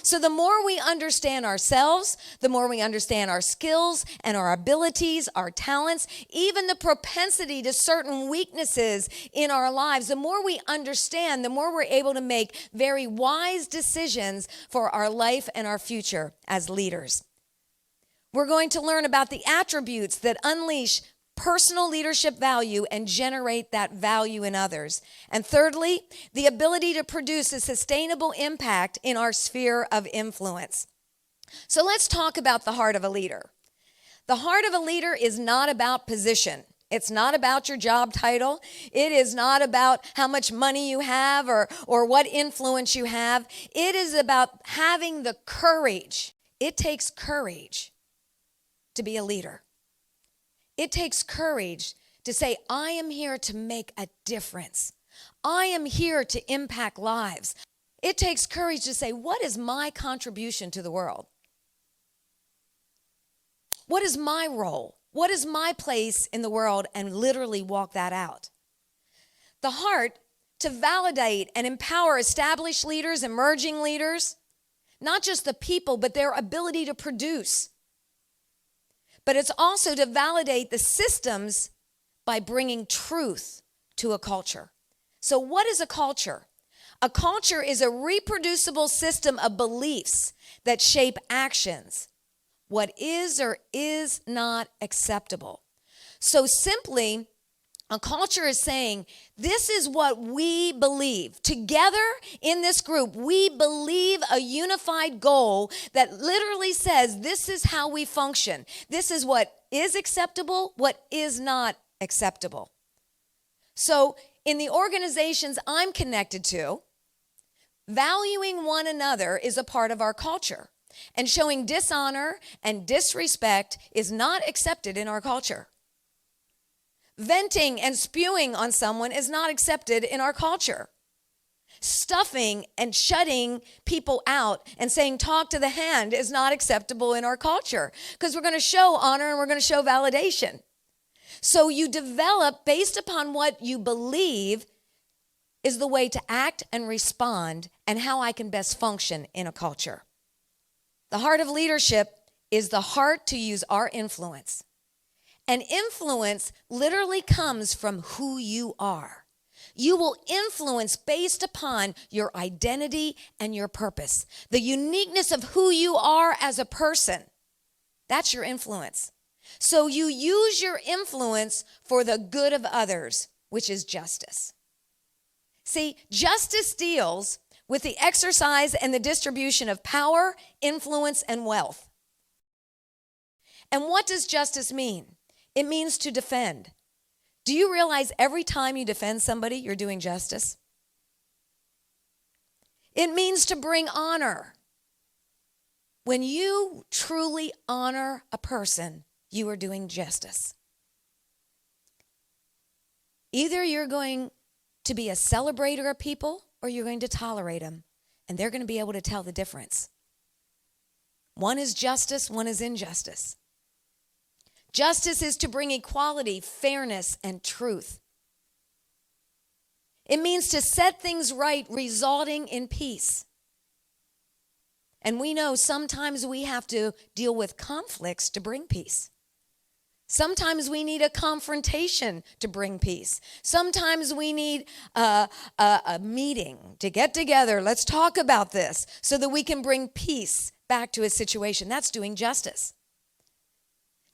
So the more we understand ourselves, the more we understand our skills and our abilities, our talents, even the propensity to certain weaknesses in our lives, the more we understand, the more we're able to make very wise decisions for our life and our future as leaders. We're going to learn about the attributes that unleash personal leadership value and generate that value in others. And thirdly, the ability to produce a sustainable impact in our sphere of influence. So let's talk about the heart of a leader. The heart of a leader is not about position. It's not about your job title. It is not about how much money you have or what influence you have. It is about having the courage. It takes courage to be a leader. It takes courage to say, I am here to make a difference. I am here to impact lives. It takes courage to say, what is my contribution to the world? What is my role? What is my place in the world? And literally walk that out. The heart to validate and empower established leaders, emerging leaders, not just the people, but their ability to produce. But it's also to validate the systems by bringing truth to a culture. So what is a culture? A culture is a reproducible system of beliefs that shape actions. What is or is not acceptable. So simply, a culture is saying, this is what we believe. Together in this group, we believe a unified goal that literally says, this is how we function. This is what is acceptable, what is not acceptable. So in the organizations I'm connected to, valuing one another is a part of our culture. And showing dishonor and disrespect is not accepted in our culture. Venting and spewing on someone is not accepted in our culture. Stuffing and shutting people out and saying talk to the hand is not acceptable in our culture, because we're going to show honor and we're going to show validation. So you develop based upon what you believe is the way to act and respond and how I can best function in a culture. The heart of leadership is the heart to use our influence. And influence literally comes from who you are. You will influence based upon your identity and your purpose. The uniqueness of who you are as a person. That's your influence. So you use your influence for the good of others, which is justice. See, justice deals with the exercise and the distribution of power, influence, and wealth. And what does justice mean? It means to defend. Do you realize every time you defend somebody, you're doing justice? It means to bring honor. When you truly honor a person, you are doing justice. Either you're going to be a celebrator of people or you're going to tolerate them, and they're going to be able to tell the difference. One is justice, one is injustice. Justice is to bring equality, fairness, and truth. It means to set things right, resulting in peace. And we know sometimes we have to deal with conflicts to bring peace. Sometimes we need a confrontation to bring peace. Sometimes we need a meeting to get together. Let's talk about this so that we can bring peace back to a situation. That's doing justice.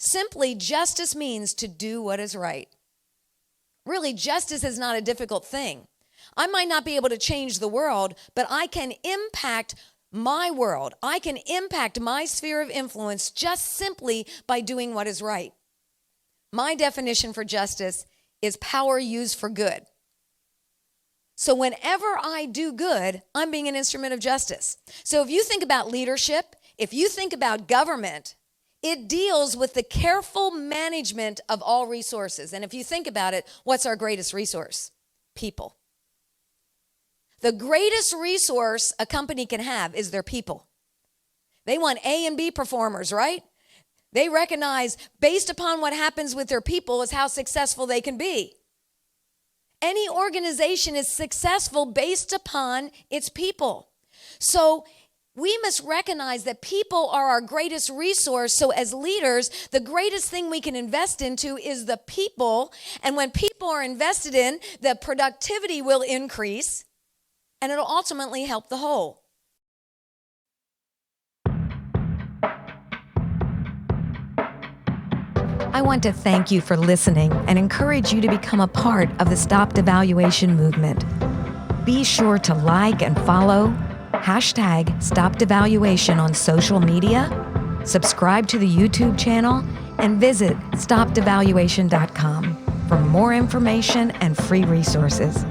Simply, justice means to do what is right. Really, justice is not a difficult thing. I might not be able to change the world, but I can impact my world. I can impact my sphere of influence just simply by doing what is right. My definition for justice is power used for good. So whenever I do good, I'm being an instrument of justice. So if you think about leadership, if you think about government, it deals with the careful management of all resources. And if you think about it, what's our greatest resource? People. The greatest resource a company can have is their people. They want A and B performers, right? They recognize based upon what happens with their people is how successful they can be. Any organization is successful based upon its people. So We must recognize that people are our greatest resource. So as leaders, the greatest thing we can invest into is the people. And when people are invested in, the productivity will increase and it'll ultimately help the whole. I want to thank you for listening and encourage you to become a part of the Stop Devaluation movement. Be sure to like and follow #StopDevaluation on social media, subscribe to the YouTube channel, and visit StopDevaluation.com for more information and free resources.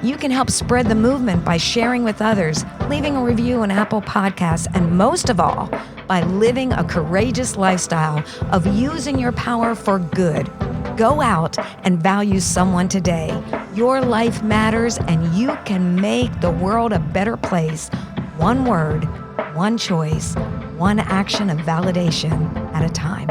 You can help spread the movement by sharing with others, leaving a review on Apple Podcasts, and most of all, by living a courageous lifestyle of using your power for good. Go out and value someone today. Your life matters, and you can make the world a better place. One word, one choice, one action of validation at a time.